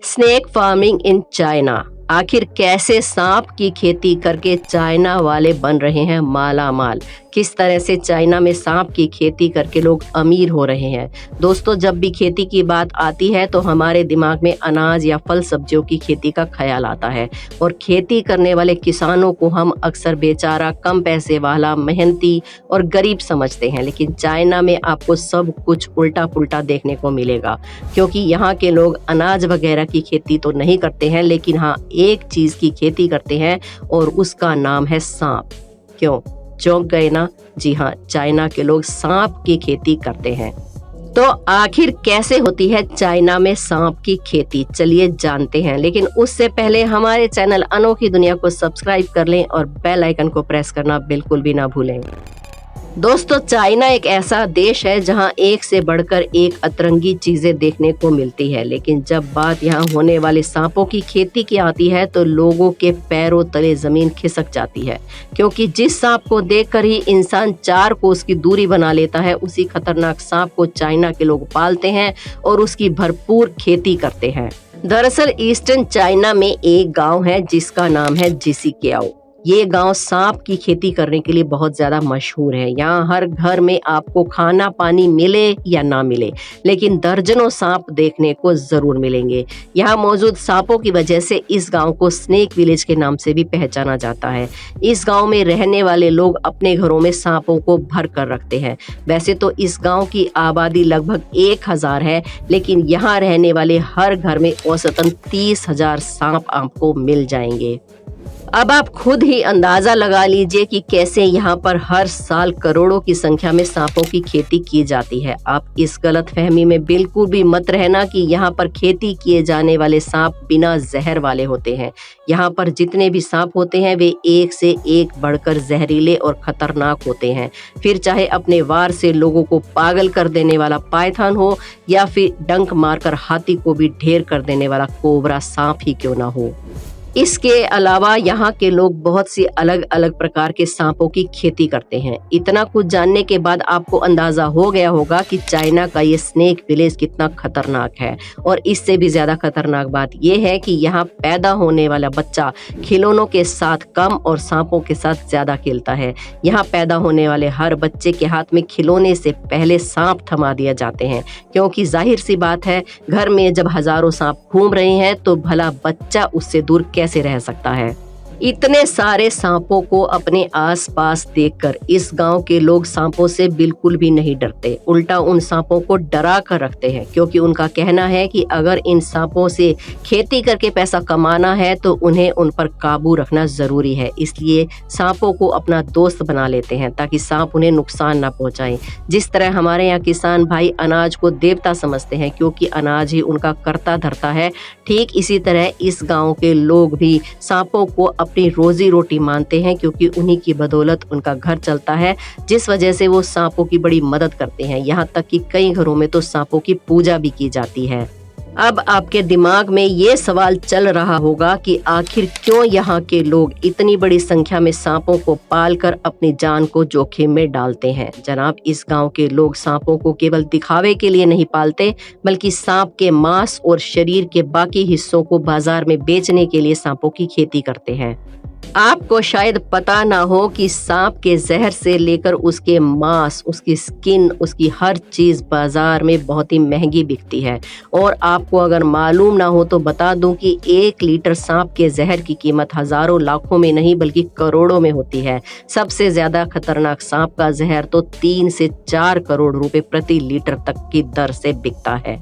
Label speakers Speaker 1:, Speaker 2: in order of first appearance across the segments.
Speaker 1: Snake farming in China. आखिर कैसे सांप की खेती करके चाइना वाले बन रहे हैं माला माल। किस तरह से चाइना में सांप की खेती करके लोग अमीर हो रहे हैं। दोस्तों, जब भी खेती की बात आती है तो हमारे दिमाग में अनाज या फल सब्जियों की खेती का ख्याल आता है और खेती करने वाले किसानों को हम अक्सर बेचारा, कम पैसे वाला, मेहनती और गरीब समझते हैं। लेकिन चाइना में आपको सब कुछ उल्टा पुल्टा देखने को मिलेगा, क्योंकि यहाँ के लोग अनाज वगैरह की खेती तो नहीं करते हैं, लेकिन हाँ, एक चीज की खेती करते हैं और उसका नाम है सांप। क्यों? चौंक गए ना? जी हाँ, चाइना के लोग सांप की खेती करते हैं। तो आखिर कैसे होती है चाइना में सांप की खेती, चलिए जानते हैं। लेकिन उससे पहले हमारे चैनल अनोखी दुनिया को सब्सक्राइब कर लें और बेल आइकन को प्रेस करना बिल्कुल भी ना भूलें। दोस्तों, चाइना एक ऐसा देश है जहां एक से बढ़कर एक अतरंगी चीजें देखने को मिलती है। लेकिन जब बात यहां होने वाले सांपों की खेती की आती है तो लोगों के पैरों तले जमीन खिसक जाती है, क्योंकि जिस सांप को देखकर ही इंसान 4 कोस की दूरी बना लेता है, उसी खतरनाक सांप को चाइना के लोग पालते हैं और उसकी भरपूर खेती करते हैं। दरअसल ईस्टर्न चाइना में एक गाँव है जिसका नाम है जिसिक्याओ। ये गांव सांप की खेती करने के लिए बहुत ज्यादा मशहूर है। यहाँ हर घर में आपको खाना पानी मिले या ना मिले, लेकिन दर्जनों सांप देखने को जरूर मिलेंगे। यहाँ मौजूद सांपों की वजह से इस गांव को स्नेक विलेज के नाम से भी पहचाना जाता है। इस गांव में रहने वाले लोग अपने घरों में सांपों को भर कर रखते हैं। वैसे तो इस गांव की आबादी लगभग 1000 है, लेकिन यहाँ रहने वाले हर घर में औसतन 30,000 सांप आपको मिल जाएंगे। अब आप खुद ही अंदाजा लगा लीजिए कि कैसे यहाँ पर हर साल करोड़ों की संख्या में सांपों की खेती की जाती है। आप इस गलत फहमी में बिल्कुल भी मत रहना कि यहाँ पर खेती किए जाने वाले सांप बिना जहर वाले होते हैं। यहाँ पर जितने भी सांप होते हैं वे एक से एक बढ़कर जहरीले और खतरनाक होते हैं। फिर चाहे अपने वार से लोगों को पागल कर देने वाला पाइथन हो या फिर डंक मारकर हाथी को भी ढेर कर देने वाला कोबरा सांप ही क्यों ना हो। इसके अलावा यहाँ के लोग बहुत सी अलग अलग प्रकार के सांपों की खेती करते हैं। इतना कुछ जानने के बाद आपको अंदाजा हो गया होगा कि चाइना का ये स्नेक विलेज कितना खतरनाक है। और इससे भी ज्यादा खतरनाक बात यह है कि यहाँ पैदा होने वाला बच्चा खिलौनों के साथ कम और सांपों के साथ ज्यादा खेलता है। यहाँ पैदा होने वाले हर बच्चे के हाथ में खिलौने से पहले सांप थमा दिए जाते हैं, क्योंकि जाहिर सी बात है, घर में जब हजारों सांप घूम रहे हैं तो भला बच्चा उससे दूर कैसे रह सकता है। इतने सारे सांपों को अपने आसपास देखकर इस गांव के लोग सांपों से बिल्कुल भी नहीं डरते, उल्टा उन सांपों को डरा कर रखते हैं, क्योंकि उनका कहना है कि अगर इन सांपों से खेती करके पैसा कमाना है तो उन्हें उन पर काबू रखना जरूरी है। इसलिए सांपों को अपना दोस्त बना लेते हैं ताकि सांप उन्हें नुकसान ना पहुंचाएं। जिस तरह हमारे यहाँ किसान भाई अनाज को देवता समझते हैं क्योंकि अनाज ही उनका करता धरता है, ठीक इसी तरह इस गाँव के लोग भी सांपों को अपनी रोजी रोटी मानते हैं, क्योंकि उन्हीं की बदौलत उनका घर चलता है, जिस वजह से वो सांपों की बड़ी मदद करते हैं। यहाँ तक कि कई घरों में तो सांपों की पूजा भी की जाती है। अब आपके दिमाग में ये सवाल चल रहा होगा कि आखिर क्यों यहाँ के लोग इतनी बड़ी संख्या में सांपों को पालकर अपनी जान को जोखिम में डालते हैं। जनाब, इस गांव के लोग सांपों को केवल दिखावे के लिए नहीं पालते, बल्कि सांप के मांस और शरीर के बाकी हिस्सों को बाजार में बेचने के लिए सांपों की खेती करते हैं। आपको शायद पता ना हो कि सांप के जहर से लेकर उसके मांस, उसकी स्किन, उसकी हर चीज बाजार में बहुत ही महंगी बिकती है। और आपको अगर मालूम ना हो तो बता दूं कि 1 लीटर सांप के जहर की कीमत हजारों लाखों में नहीं बल्कि करोड़ों में होती है। सबसे ज्यादा खतरनाक सांप का जहर तो 3 से 4 करोड़ रुपए प्रति लीटर तक की दर से बिकता है।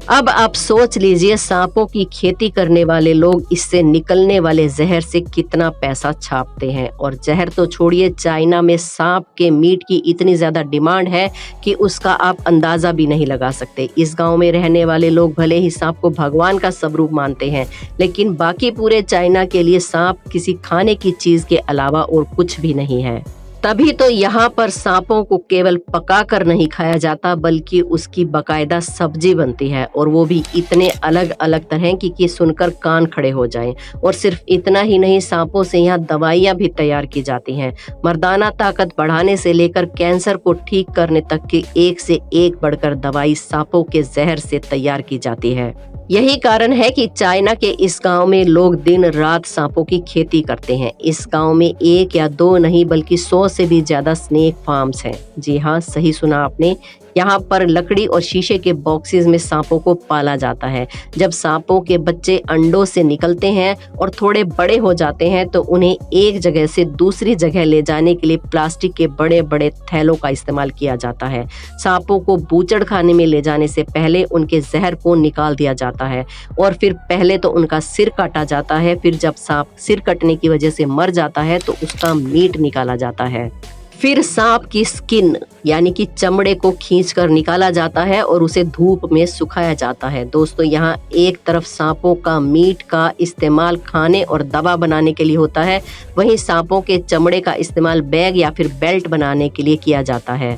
Speaker 1: अब आप सोच लीजिए, सांपों की खेती करने वाले लोग इससे निकलने वाले जहर से कितना पैसा छापते हैं। और जहर तो छोड़िए, चाइना में सांप के मीट की इतनी ज्यादा डिमांड है कि उसका आप अंदाजा भी नहीं लगा सकते। इस गांव में रहने वाले लोग भले ही सांप को भगवान का स्वरूप मानते हैं, लेकिन बाकी पूरे चाइना के लिए सांप किसी खाने की चीज के अलावा और कुछ भी नहीं है। तभी तो यहाँ पर सांपों को केवल पकाकर नहीं खाया जाता, बल्कि उसकी बकायदा सब्जी बनती है, और वो भी इतने अलग अलग तरह की कि सुनकर कान खड़े हो जाएं। और सिर्फ इतना ही नहीं, सांपों से यहाँ दवाइयाँ भी तैयार की जाती हैं। मर्दाना ताकत बढ़ाने से लेकर कैंसर को ठीक करने तक की एक से एक बढ़कर दवाई सांपों के जहर से तैयार की जाती है। यही कारण है कि चाइना के इस गांव में लोग दिन रात सांपों की खेती करते हैं। इस गांव में 1 या 2 नहीं बल्कि 100 से भी ज्यादा स्नेक फार्म्स हैं। जी हाँ, सही सुना आपने। यहाँ पर लकड़ी और शीशे के बॉक्सेस में सांपों को पाला जाता है। जब सांपों के बच्चे अंडों से निकलते हैं और थोड़े बड़े हो जाते हैं तो उन्हें एक जगह से दूसरी जगह ले जाने के लिए प्लास्टिक के बड़े बड़े थैलों का इस्तेमाल किया जाता है। सांपों को बूचड़ खाने में ले जाने से पहले उनके जहर को निकाल दिया जाता है और फिर पहले तो उनका सिर काटा जाता है। फिर जब सांप सिर कटने की वजह से मर जाता है तो उसका मीट निकाला जाता है। फिर सांप की स्किन यानी कि चमड़े को खींचकर निकाला जाता है और उसे धूप में सुखाया जाता है। दोस्तों, यहाँ एक तरफ सांपों का मीट का इस्तेमाल खाने और दवा बनाने के लिए होता है, वहीं सांपों के चमड़े का इस्तेमाल बैग या फिर बेल्ट बनाने के लिए किया जाता है।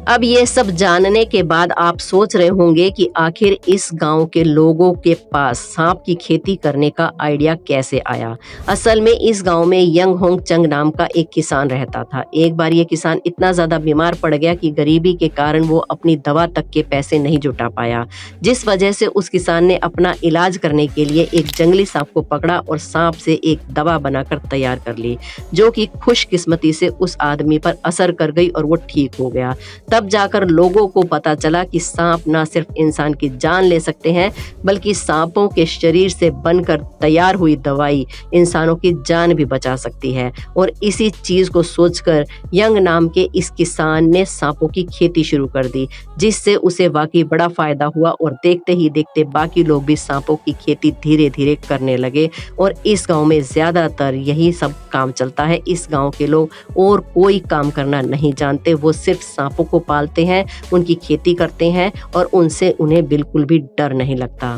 Speaker 1: अब ये सब जानने के बाद आप सोच रहे होंगे कि आखिर इस गांव के लोगों के पास सांप की खेती करने का आइडिया कैसे आया। असल में इस गांव में यंग होंग चंग नाम का एक किसान रहता था। एक बार ये किसान इतना ज्यादा बीमार पड़ गया कि गरीबी के कारण वो अपनी दवा तक के पैसे नहीं जुटा पाया, जिस वजह से उस किसान ने अपना इलाज करने के लिए एक जंगली सांप को पकड़ा और सांप से एक दवा बनाकर तैयार कर ली, जो कि खुशकिस्मती से उस आदमी पर असर कर गई और वो ठीक हो गया। तब जाकर लोगों को पता चला कि सांप न सिर्फ इंसान की जान ले सकते हैं बल्कि सांपों के शरीर से बनकर तैयार हुई दवाई इंसानों की जान भी बचा सकती है। और इसी चीज को सोचकर यंग नाम के इस किसान ने सांपों की खेती शुरू कर दी, जिससे उसे वाकई बड़ा फायदा हुआ और देखते ही देखते बाकी लोग भी सांपों की खेती धीरे धीरे करने लगे। और इस गांव में ज्यादातर यही सब काम चलता है। इस गांव के लोग और कोई काम करना नहीं जानते, वो सिर्फ सांपों को पालते हैं, उनकी खेती करते हैं और उनसे उन्हें बिल्कुल भी डर नहीं लगता।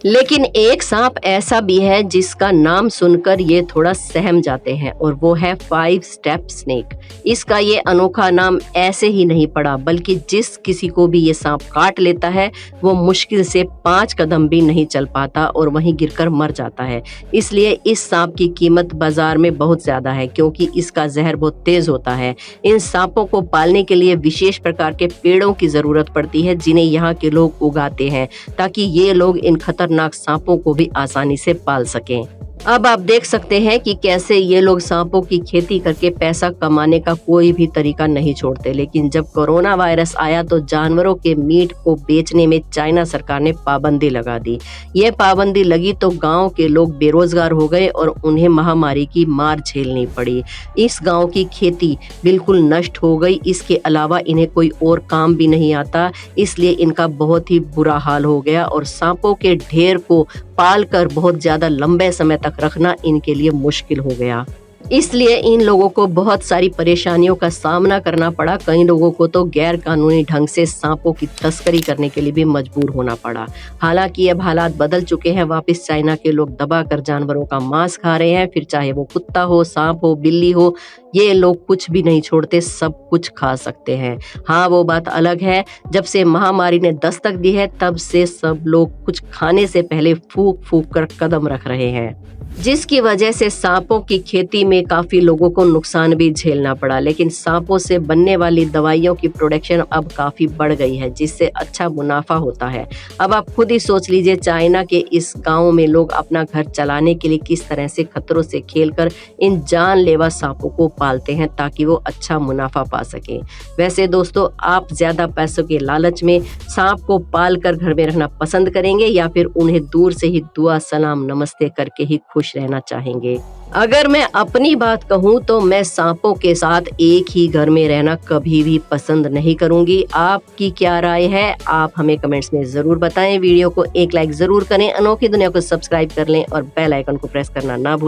Speaker 1: लेकिन एक सांप ऐसा भी है जिसका नाम सुनकर ये थोड़ा सहम जाते हैं और वो है 5 स्टेप स्नेक। इसका ये अनोखा नाम ऐसे ही नहीं पड़ा, बल्कि जिस किसी को भी ये सांप काट लेता है वो मुश्किल से 5 कदम भी नहीं चल पाता और वहीं गिरकर मर जाता है। इसलिए इस सांप की कीमत बाजार में बहुत ज्यादा है, क्योंकि इसका जहर बहुत तेज होता है। इन सांपों को पालने के लिए विशेष प्रकार के पेड़ों की जरूरत पड़ती है, जिन्हें यहाँ के लोग उगाते हैं ताकि ये लोग इन खतरनाक सांपों को भी आसानी से पाल सकें। अब आप देख सकते हैं कि कैसे ये लोग सांपों की खेती करके पैसा कमाने का कोई भी तरीका नहीं छोड़ते। लेकिन जब कोरोना वायरस आया तो जानवरों के मीट को बेचने में चाइना सरकार ने पाबंदी लगा दी। ये पाबंदी लगी तो गांव के लोग बेरोजगार हो गए और उन्हें महामारी की मार झेलनी पड़ी। इस गांव की खेती बिल्कुल नष्ट हो गई। इसके अलावा इन्हें कोई और काम भी नहीं आता, इसलिए इनका बहुत ही बुरा हाल हो गया और सांपों के ढेर को पाल कर बहुत ज्यादा लंबे समय तक रखना इनके लिए मुश्किल हो गया। इसलिए इन लोगों को बहुत सारी परेशानियों का सामना करना पड़ा। कई लोगों को तो गैर कानूनी ढंग से सांपों की तस्करी करने के लिए भी मजबूर होना पड़ा। हालांकि अब हालात बदल चुके हैं। वापस चाइना के लोग दबाकर जानवरों का मांस खा रहे हैं, फिर चाहे वो कुत्ता हो, सांप हो, बिल्ली हो, ये लोग कुछ भी नहीं छोड़ते, सब कुछ खा सकते हैं। हाँ, वो बात अलग है, जब से महामारी ने दस्तक दी है तब से सब लोग कुछ खाने से पहले फूंक फूंक कर कदम रख रहे हैं, जिसकी वजह से सांपों की खेती में काफी लोगों को नुकसान भी झेलना पड़ा। लेकिन सांपों से बनने वाली दवाइयों की प्रोडक्शन अब काफी बढ़ गई है, जिससे अच्छा मुनाफा होता है। अब आप खुद ही सोच लीजिए, चाइना के इस गांव में लोग अपना घर चलाने के लिए किस तरह से खतरों से खेलकर इन जानलेवा सांपों को पालते हैं ताकि वो अच्छा मुनाफा पा सके। वैसे दोस्तों, आप ज्यादा पैसों के लालच में सांप को पाल कर घर में रखना पसंद करेंगे या फिर उन्हें दूर से ही दुआ सलाम नमस्ते करके ही खुश रहना चाहेंगे? अगर मैं अपनी बात कहूँ तो मैं सांपों के साथ एक ही घर में रहना कभी भी पसंद नहीं करूंगी। आपकी क्या राय है, आप हमें कमेंट्स में जरूर बताएं। वीडियो को एक लाइक जरूर करें, अनोखी दुनिया को सब्सक्राइब कर लें और बेल आइकन को प्रेस करना ना भूलें।